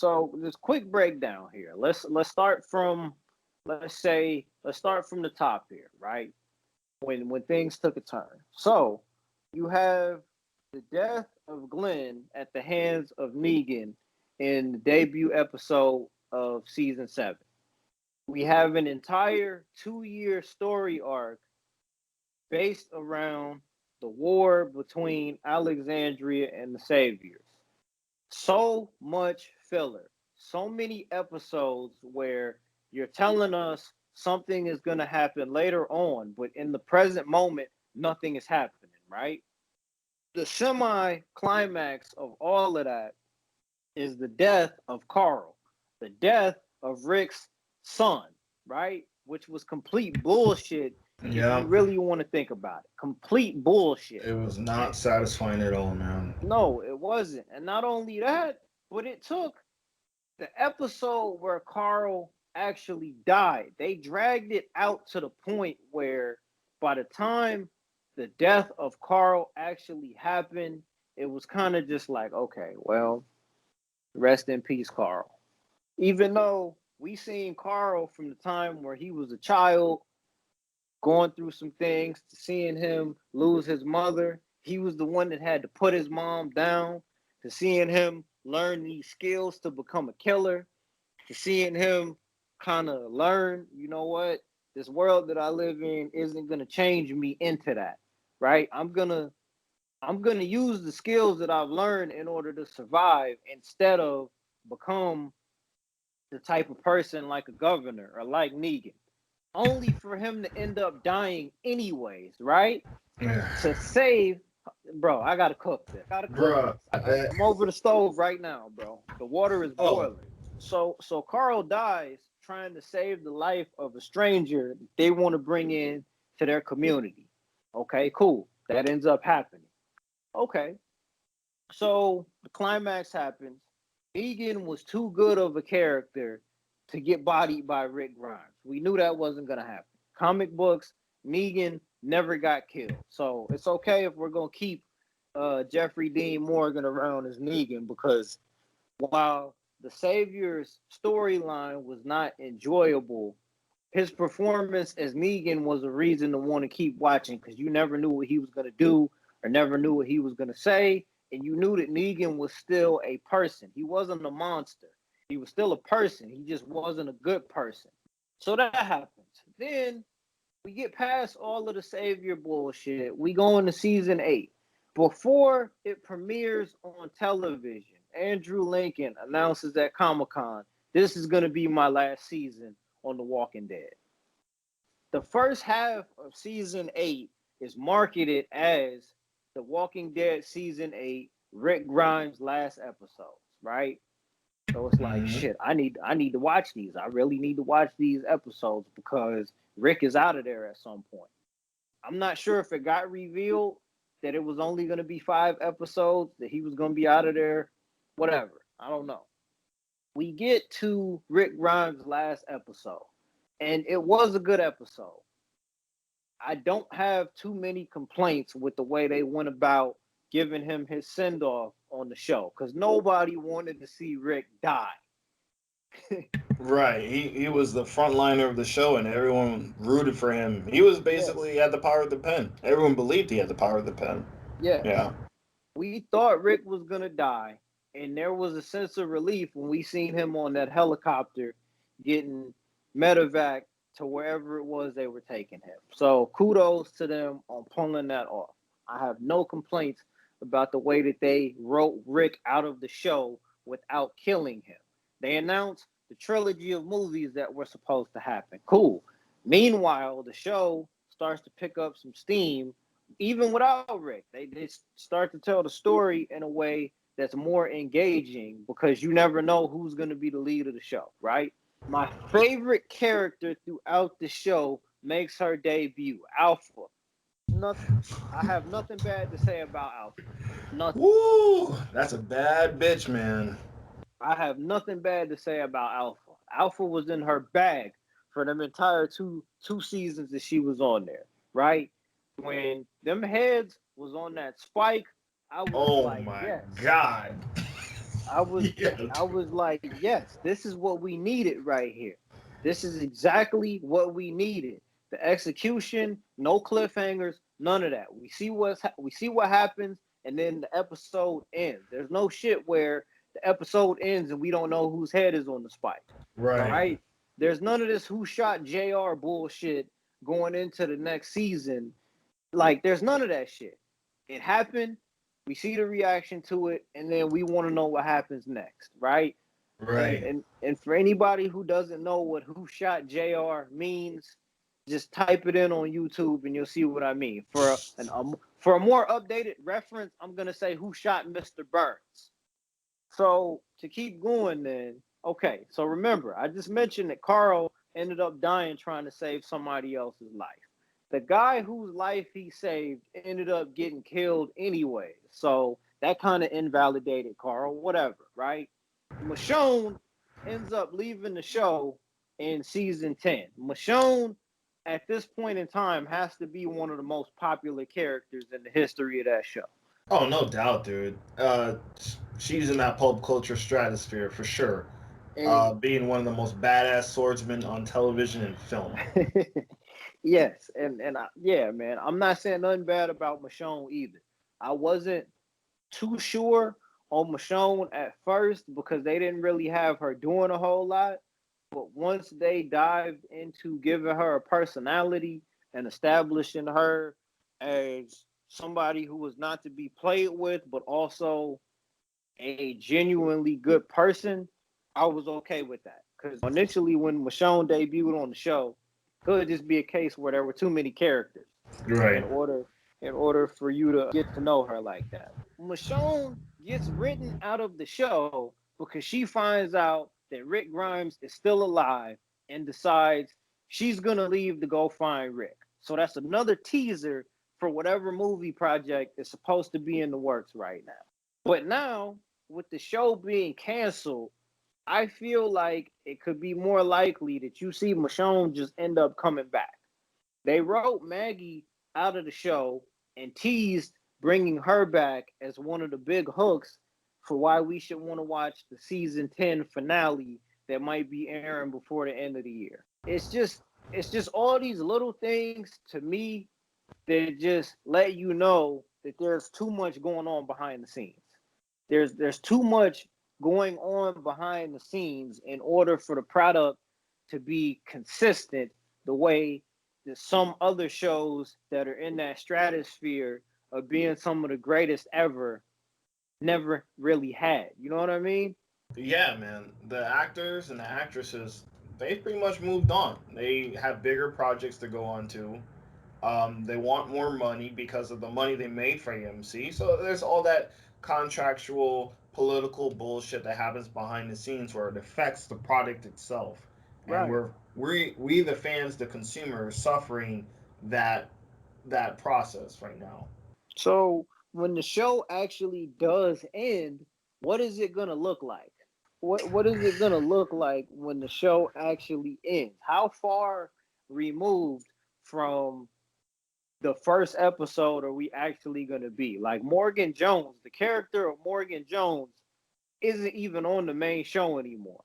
So just quick breakdown here. Let's start from let's start from the top here, right? When things took a turn. So you have the death of Glenn at the hands of Negan in the debut episode of season 7. We have an entire 2-year story arc based around the war between Alexandria and the Saviors. So much filler, so many episodes where you're telling us something is going to happen later on, but in the present moment, nothing is happening, right? The semi climax of all of that is the death of Carl, the death of Rick's son, right? Which was complete bullshit if you Yeah, really want to think about it. Complete bullshit. it was not satisfying at all, man. No, it wasn't. And not only that, but it took the episode where Carl actually died. They dragged it out to the point where by the time the death of Carl actually happened, it was kind of just like, okay, well, rest in peace, Carl. Even though we seen Carl from the time where he was a child going through some things, to seeing him lose his mother, he was the one that had to put his mom down, to seeing him learn these skills to become a killer, to seeing him kind of learn, you know what, this world that I live in isn't gonna change me into that, right? I'm gonna use the skills that I've learned in order to survive instead of become the type of person like a governor or like Negan. Only for him to end up dying anyways, right? Yeah. To save, bro, I gotta cook this. I gotta cook Bruh. this. I'm over the stove right now, bro. The water is Oh, boiling. So Carl dies trying to save the life of a stranger they want to bring in to their community. Okay, cool. That ends up happening. Okay, so the climax happens. Negan was too good of a character to get bodied by Rick Grimes. We knew that wasn't gonna happen. Comic books, Negan never got killed. So it's okay if we're gonna keep Jeffrey Dean Morgan around as Negan because while the Savior's storyline was not enjoyable, his performance as Negan was a reason to want to keep watching because you never knew what he was going to do or never knew what he was going to say. And you knew that Negan was still a person. He wasn't a monster. He was still a person. He just wasn't a good person. So that happens. Then we get past all of the Savior bullshit. We go into season 8. Before it premieres on television, Andrew Lincoln announces at Comic Con, this is going to be my last season on The Walking Dead. The first half of season 8 is marketed as The Walking Dead season 8, Rick Grimes' last episodes, right? So it's like mhm. shit. I need to watch these. I really need to watch these episodes because Rick is out of there at some point. I'm not sure if it got revealed that it was only going to be 5 episodes, that he was going to be out of there, whatever. I don't know. We get to Rick Grimes' last episode, and it was a good episode. I don't have too many complaints with the way they went about giving him his send off on the show because nobody wanted to see Rick die. Right. He was the frontliner of the show, and everyone rooted for him. He was Yes, basically had the power of the pen. Everyone believed he had the power of the pen. yes. Yeah. We thought Rick was gonna die, and there was a sense of relief when we seen him on that helicopter getting medevac to wherever it was they were taking him. So kudos to them on pulling that off. I have no complaints about the way that they wrote Rick out of the show without killing him. They announced the trilogy of movies that were supposed to happen. Cool. Meanwhile, the show starts to pick up some steam even without Rick. They start to tell the story in a way that's more engaging because you never know who's going to be the lead of the show, right? My favorite character throughout the show makes her debut, Alpha. Nothing. I have nothing bad to say about Alpha. Nothing. Woo! That's a bad bitch, man. I have nothing bad to say about Alpha. Alpha was in her bag for them entire two seasons that she was on there, right? When them heads was on that spike, I was Oh like, my yes. god. Yeah. I was like, yes, this is what we needed right here. This is exactly what we needed. The execution, no cliffhangers, none of that. We see what happens, and then the episode ends. There's no shit where the episode ends and we don't know whose head is on the spike, Right. right? There's none of this who shot Jr. bullshit going into the next season. Like, there's none of that shit. It happened. We see the reaction to it, and then we want to know what happens next, right? And Right. and and for anybody who doesn't know what "Who Shot Jr." means, just type it in on YouTube, and you'll see what I mean. For a more updated reference, I'm gonna say "Who Shot Mr. Burns." So to keep going, then okay. So remember, I just mentioned that Carl ended up dying trying to save somebody else's life. The guy whose life he saved ended up getting killed anyway. So that kind of invalidated Carl, whatever, right? Michonne ends up leaving the show in season 10. Michonne, at this point in time, has to be one of the most popular characters in the history of that show. Oh, no doubt, dude. She's in that pulp culture stratosphere for sure. And Being one of the most badass swordsmen on television and film. yes, yeah, man. I'm not saying nothing bad about Michonne either. I wasn't too sure on Michonne at first because they didn't really have her doing a whole lot. But once they dived into giving her a personality and establishing her as somebody who was not to be played with, but also a genuinely good person, I was okay with that. Because initially, when Michonne debuted on the show, it could just be a case where there were too many characters in Right. order for you to get to know her like that. Michonne gets written out of the show because she finds out that Rick Grimes is still alive and decides she's gonna leave to go find Rick. So that's another teaser for whatever movie project is supposed to be in the works right now. But now, with the show being canceled, I feel like it could be more likely that you see Michonne just end up coming back. They wrote Maggie out of the show and teased bringing her back as one of the big hooks for why we should want to watch the season 10 finale that might be airing before the end of the year. It's just all these little things to me that just let you know that there's too much going on behind the scenes. There's too much going on behind the scenes in order for the product to be consistent the way that some other shows that are in that stratosphere of being some of the greatest ever never really had. You know what I mean? Yeah, man. The actors and the actresses, they pretty much moved on. They have bigger projects to go on to. They want more money because of the money they made for AMC. So there's all that contractual political bullshit that happens behind the scenes where it affects the product itself, and Right. we the fans, the consumers, suffering that that process right now. So when the show actually does end, what is it gonna look like? What is it gonna look like when the show actually ends? How far removed from the first episode are we actually gonna be? Like Morgan Jones, the character of Morgan Jones isn't even on the main show anymore.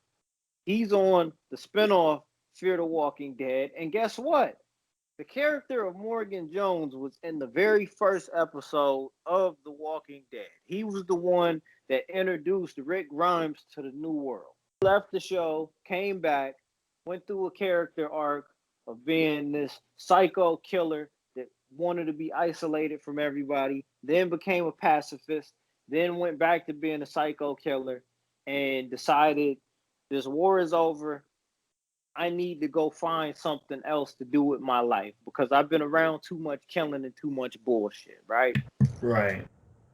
He's on the spinoff Fear the Walking Dead, and guess what? The character of Morgan Jones was in the very first episode of The Walking Dead. He was the one that introduced Rick Grimes to the new world. He left the show, came back, went through a character arc of being this psycho killer that wanted to be isolated from everybody, then became a pacifist, then went back to being a psycho killer and decided this war is over. I need to go find something else to do with my life because I've been around too much killing and too much bullshit, right? Right.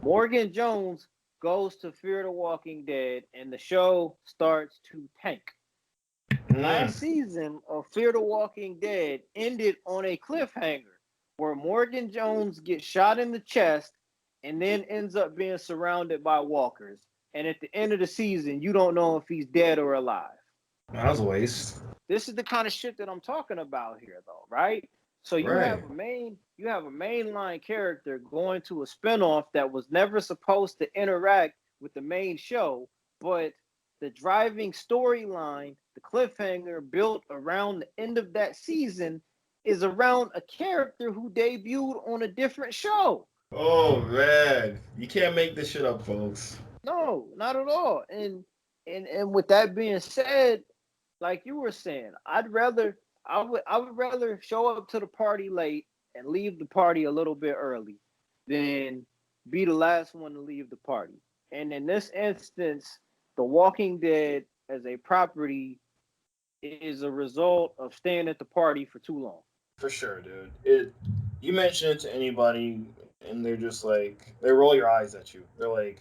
Morgan Jones goes to Fear the Walking Dead and the show starts to tank. Mm. Last season of Fear the Walking Dead ended on a cliffhanger where Morgan Jones gets shot in the chest and then ends up being surrounded by walkers. And at the end of the season, you don't know if he's dead or alive. That was a waste. This is the kind of shit that I'm talking about here, though, right? So Right. you have a mainline character going to a spinoff that was never supposed to interact with the main show, but the driving storyline, the cliffhanger built around the end of that season is around a character who debuted on a different show. Oh man, you can't make this shit up, folks. No, not at all. And with that being said, like you were saying, I would rather show up to the party late and leave the party a little bit early than be the last one to leave the party. And in this instance, The Walking Dead as a property is a result of staying at the party for too long. For sure, dude. You mention it to anybody, and they're just like they roll your eyes at you. They're like,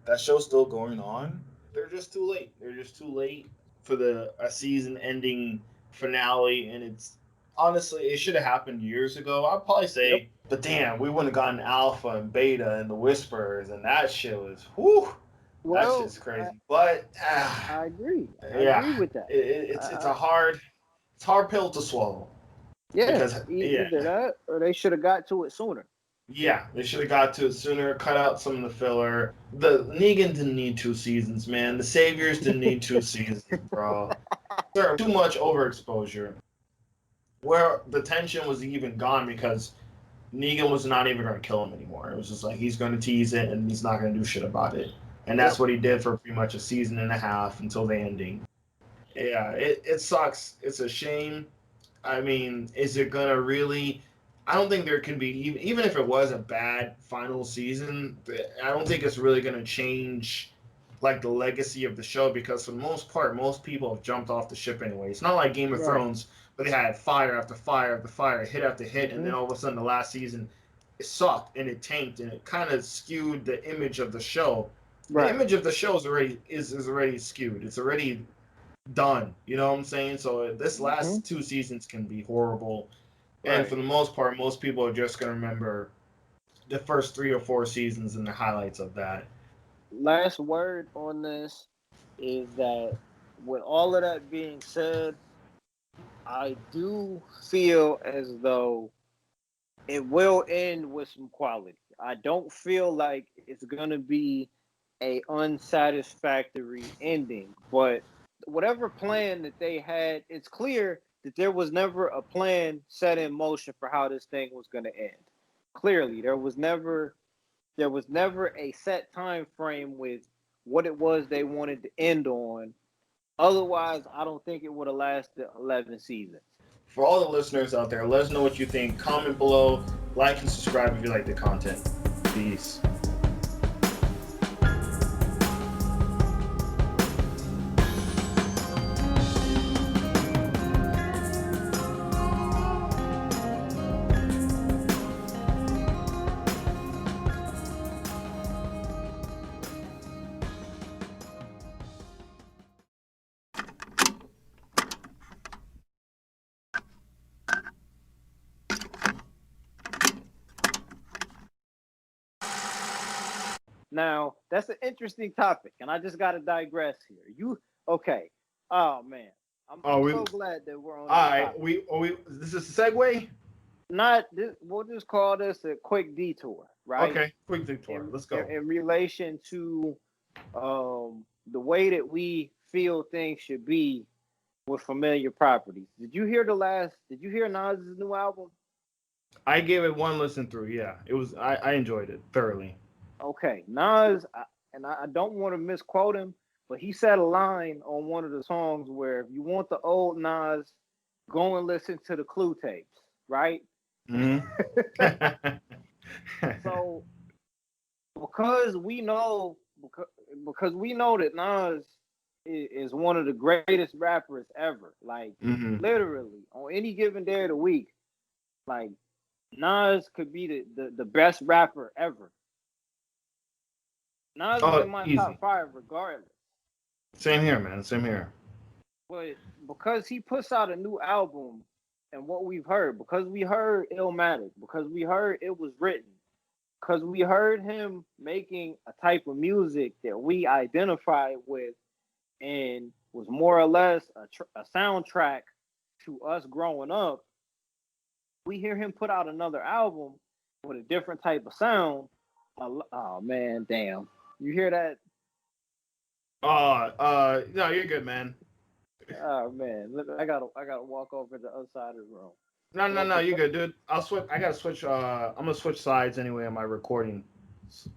"That show's still going on." They're just too late. They're just too late for the a season-ending finale, and it's honestly it should have happened years ago. I'd probably Yep. say, but damn, we wouldn't have gotten Alpha and Beta and the Whispers, and that shit was whew. That Well, shit's crazy. But I agree. I yeah, agree with that. it's a hard pill to swallow Yeah, because yeah. either that or they should have got to it sooner. Yeah, they should have got to it sooner. Cut out some of the filler. The Negan didn't need 2 seasons, man. The Saviors didn't need 2 seasons, bro. There too much overexposure. Where the tension was even gone because Negan was not even going to kill him anymore. It was just like he's going to tease it and he's not going to do shit about it. And that's Yep. what he did for pretty much a season and a half until the ending. Yeah, it sucks. It's a shame. I mean, is it gonna really? I don't think there can be even if it was a bad final season. I don't think it's really gonna change like the legacy of the show because for the most part, most people have jumped off the ship anyway. It's not like Game of Right. Thrones where they had fire after fire after fire, hit after hit, and Mm-hmm. then all of a sudden the last season it sucked and it tanked and it kind of skewed the image of the show. The Right. image of the show is already skewed. It's already done. You know what I'm saying? So this Mm-hmm. last 2 seasons can be horrible, and Right. for the most part, most people are just gonna remember the first 3 or 4 seasons and the highlights of that. Last word on this is that with all of that being said, I do feel as though it will end with some quality. I don't feel like it's gonna be a unsatisfactory ending, but whatever plan that they had, it's clear that there was never a plan set in motion for how this thing was gonna end. Clearly, there was never a set time frame with what it was they wanted to end on. Otherwise, I don't think it would have lasted 11 seasons. For all the listeners out there, let us know what you think. Comment below, like and subscribe if you like the content. Peace. Now, that's an interesting topic, and I just got to digress here. Okay? Oh man, I'm, Oh, I'm we. so glad that we're on All this right. topic. We. This is a segue. Not this. We'll just call this a quick detour, right? Okay. Quick detour. In Let's in, go. in relation to the way that we feel things should be with familiar properties. Did you hear Nas's new album? I gave it one listen through. Yeah, it was. I enjoyed it thoroughly. Okay, and I don't want to misquote him, but he said a line on one of the songs where if you want the old Nas, go and listen to the Clue tapes, right? Hmm. So because, because we know that Nas is one of the greatest rappers ever, like Hmm. literally on any given day of the week, like Nas could be the best rapper ever. Nas is Oh, in my easy. top five regardless. Same here, man. Same here. But because he puts out a new album and what we've heard, because we heard Illmatic, because we heard it was written, because we heard him making a type of music that we identified with and was more or less a soundtrack to us growing up, we hear him put out another album with a different type of sound. Oh man, damn. You hear that? No, you're good, man. Oh man, I gotta walk over to the other side of the room. No, no, Well, no, you're because good, dude. I'll switch. I gotta switch. I'm gonna switch sides anyway on my recording.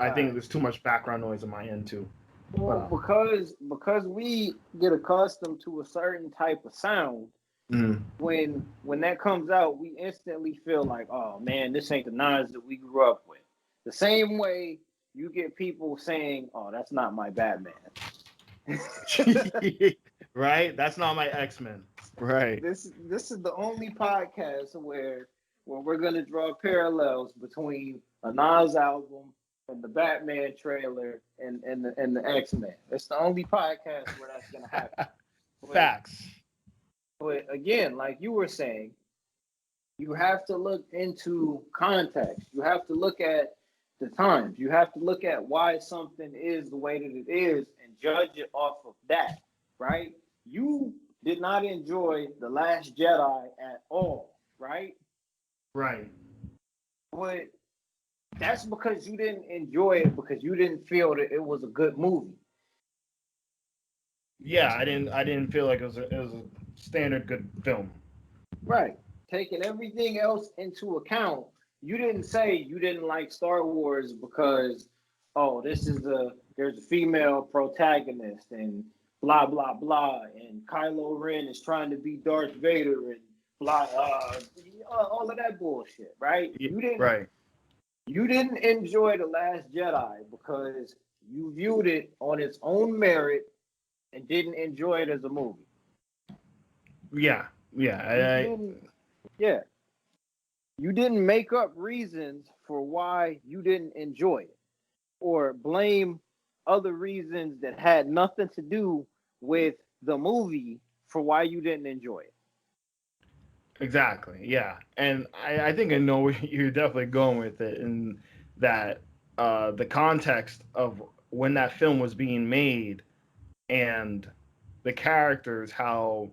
I all think right. there's too much background noise on my end too. But Well, because we get accustomed to a certain type of sound, mm, when that comes out, we instantly feel like, oh man, this ain't the Nas that we grew up with. The same way you get people saying, oh, that's not my Batman. right. That's not my X Men. Right. This is the only podcast where we're gonna draw parallels between a Nas album and the Batman trailer and the X Men. It's the only podcast where that's gonna happen. But Facts. but again, like you were saying, you have to look into context. You have to look at the times. You have to look at why something is the way that it is and judge it off of that, right? You did not enjoy The Last Jedi at all, right? Right. But that's because you didn't enjoy it because you didn't feel that it was a good movie. Yeah, I didn't feel like it was a standard good film. Right. Taking everything else into account, you didn't say you didn't like Star Wars because, oh, this is there's a female protagonist and blah blah blah, and Kylo Ren is trying to be Darth Vader and blah all of that bullshit, right? Right. You didn't enjoy The Last Jedi because you viewed it on its own merit and didn't enjoy it as a movie. Yeah. Yeah. You didn't, yeah. You didn't make up reasons for why you didn't enjoy it or blame other reasons that had nothing to do with the movie for why you didn't enjoy it. Exactly. Yeah. And I think I know where you're definitely going with it, and that the context of when that film was being made and the characters, how,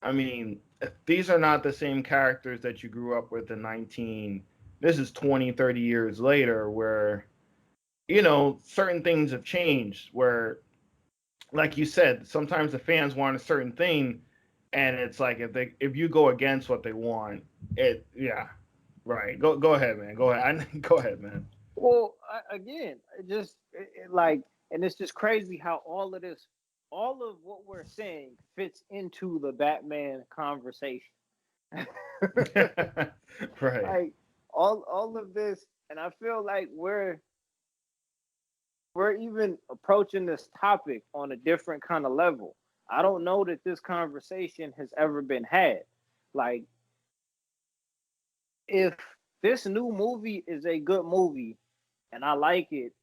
I mean, these are not the same characters that you grew up with in 19. This is 20, 30 years later, where, certain things have changed. Where, like you said, sometimes the fans want a certain thing, and it's like if you go against what they want, yeah, right. Go ahead, man. Go ahead. Go ahead, man. Well, again, like, and it's just crazy how all of this, all of what we're saying fits into the Batman conversation. Right. Like all of this, and I feel like we're even approaching this topic on a different kind of level. I don't know that this conversation has ever been had. Like, if this new movie is a good movie and I like it,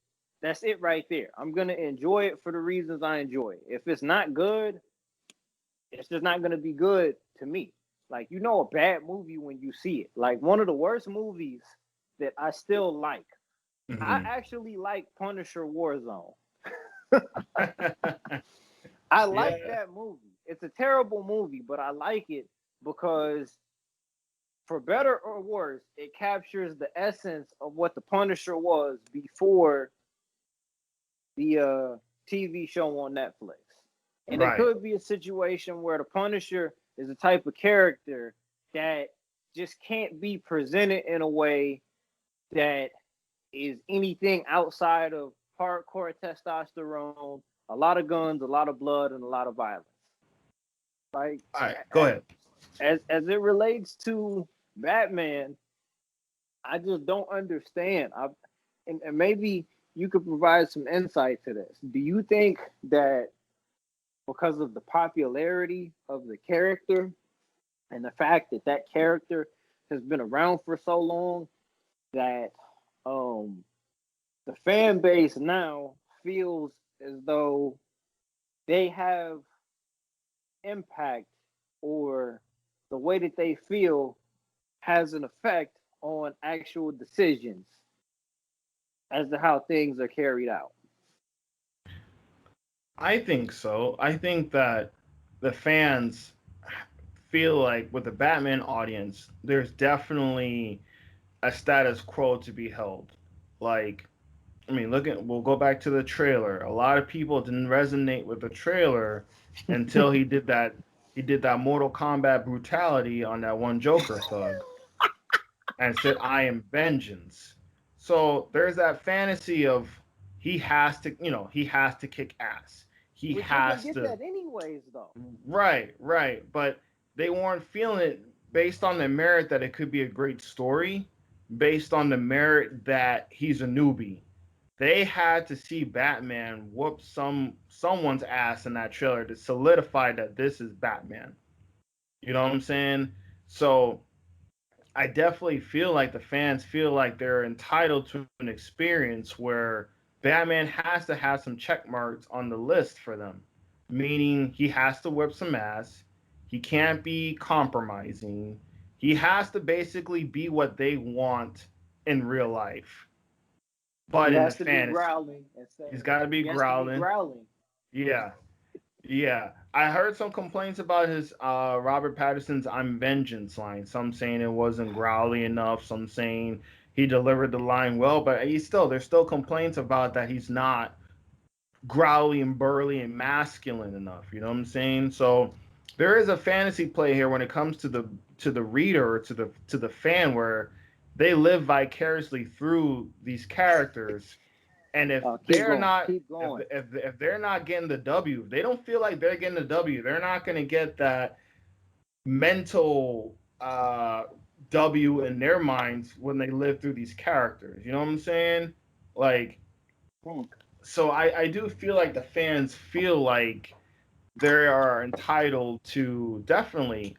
that's it right there. I'm gonna enjoy it for the reasons I enjoy it. If it's not good, it's just not gonna be good to me. Like, you know, a bad movie when you see it. Like, one of the worst movies that I still like. I Hmm. actually like Punisher Warzone. I like Yeah. that movie. It's a terrible movie, but I like it because, for better or worse, it captures the essence of what the Punisher was before the TV show on Netflix. And it Right. could be a situation where the Punisher is a type of character that just can't be presented in a way that is anything outside of hardcore testosterone, a lot of guns, a lot of blood, and a lot of violence. Like, All right. Go ahead. as it relates to Batman, I just don't understand. And maybe you could provide some insight to this. Do you think that because of the popularity of the character and the fact that that character has been around for so long, that um the fan base now feels as though they have impact, or the way that they feel has an effect on actual decisions as to how things are carried out? I think so. I think that the fans feel like with the Batman audience, there's definitely a status quo to be held. Like, I mean, we'll go back to the trailer. A lot of people didn't resonate with the trailer until he did that Mortal Kombat brutality on that one Joker thug and said, "I am vengeance." So there's that fantasy of he has to kick ass. He But you're gonna has get to. that anyways, though. Right, right. But they weren't feeling it based on the merit that it could be a great story, based on the merit that he's a newbie. They had to see Batman whoop someone's ass in that trailer to solidify that this is Batman. You know what I'm saying? So I definitely feel like the fans feel like they're entitled to an experience where Batman has to have some check marks on the list for them, meaning he has to whip some ass, he can't be compromising, he has to basically be what they want in real life, He but in the has to be fantasy. growling and He's saying got to be he has to be growling. growling. Yeah, yeah, I heard some complaints about his Robert Pattinson's "I'm Vengeance" line. Some saying it wasn't growly enough. Some saying he delivered the line well, but there's still complaints about that he's not growly and burly and masculine enough. You know what I'm saying? So there is a fantasy play here when it comes to the reader or to the fan where they live vicariously through these characters, and if Keep they're going, not keep going. if they're not getting the W, if they don't feel like they're getting the W, they're not going to get that mental W in their minds when they live through these characters. You know what I'm saying? Like, Hmm. so I do feel like the fans feel like they are entitled to definitely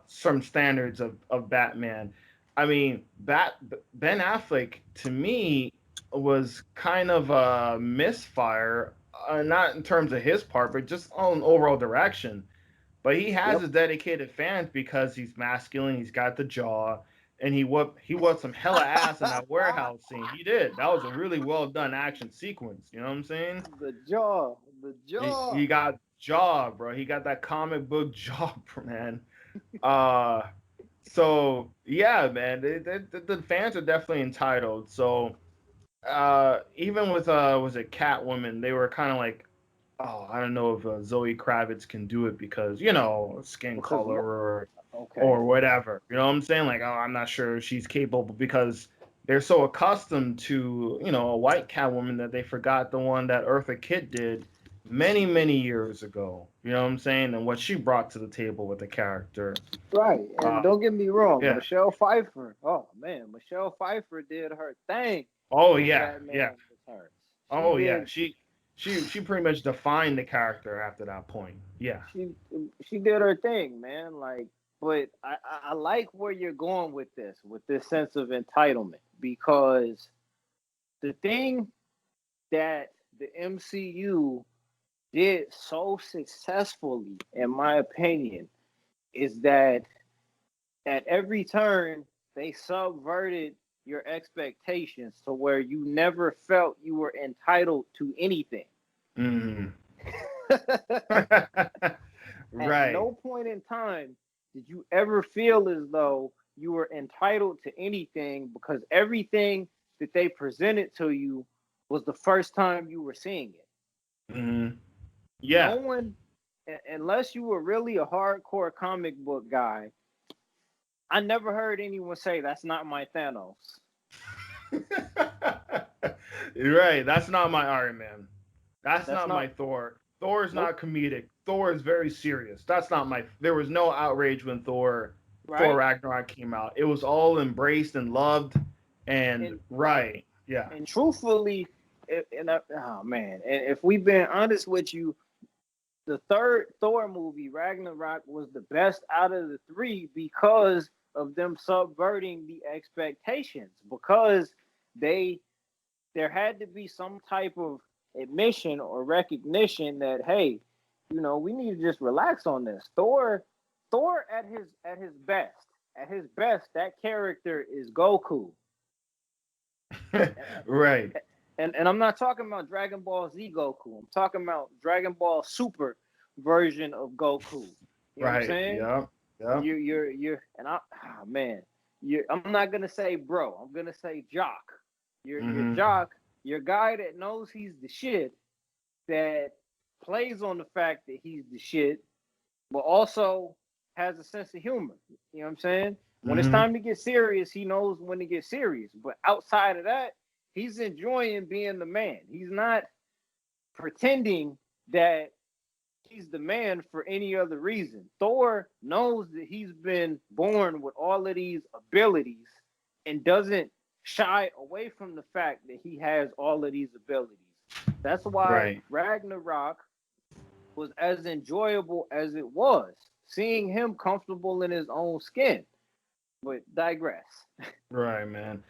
some standards of Batman. I mean, Ben Affleck to me was kind of a misfire, not in terms of his part, but just on overall direction. But he has Yep. his dedicated fans because he's masculine, he's got the jaw, and he whooped some hella ass in that warehouse scene. He did. That was a really well done action sequence. You know what I'm saying? The jaw, the jaw. He got jaw, bro. He got that comic book jaw, man. Uh, so yeah, man, the fans are definitely entitled. So even with was it Catwoman, they were kind of like, oh, I don't know if Zoe Kravitz can do it because skin Because color what? Okay. or whatever. You know what I'm saying? Like, oh, I'm not sure she's capable because they're so accustomed to a white Catwoman that they forgot the one that Eartha Kitt did many years ago. You know what I'm saying? And what she brought to the table with the character. Right. And Uh, don't get me wrong, yeah. Michelle Pfeiffer. Oh man, Michelle Pfeiffer did her thing Oh in yeah, yeah. Batman Returns. She Oh yeah. did. She pretty much defined the character after that point. Yeah. She she did her thing, man. Like, but I like where you're going with this sense of entitlement, because the thing that the MCU did so successfully, in my opinion, is that at every turn they subverted your expectations to where you never felt you were entitled to anything. Mm. At Right. no point in time did you ever feel as though you were entitled to anything, because everything that they presented to you was the first time you were seeing it. Mm. No Yeah. one, unless you were really a hardcore comic book guy, I never heard anyone say that's not my Thanos. You're right. That's not my Iron Man. That's That's not my not. Thor. Thor is Nope. not comedic. Thor is very serious. That's not my. There was no outrage when Thor Right. Ragnarok came out. It was all embraced and loved. And And right, yeah. and truthfully, oh man, and if we've been honest with you, the third Thor movie, Ragnarok, was the best out of the three because of them subverting the expectations. Because they there had to be some type of admission or recognition that, hey, we need to just relax on this. Thor at his best, that character is Goku. Right. And I'm not talking about Dragon Ball Z Goku. I'm talking about Dragon Ball Super version of Goku. You know what I'm Right. saying? Yeah. Yeah. You're and man, I'm not gonna say bro. I'm gonna say jock. You're Mm-hmm. jock, your guy that knows he's the shit, that plays on the fact that he's the shit, but also has a sense of humor. You know what I'm saying? When it's Mhm. time to get serious, he knows when to get serious. But outside of that, he's enjoying being the man. He's not pretending that he's the man for any other reason. Thor knows that he's been born with all of these abilities and doesn't shy away from the fact that he has all of these abilities. That's why Right. Ragnarok was as enjoyable as it was, seeing him comfortable in his own skin. But digress. Right, man.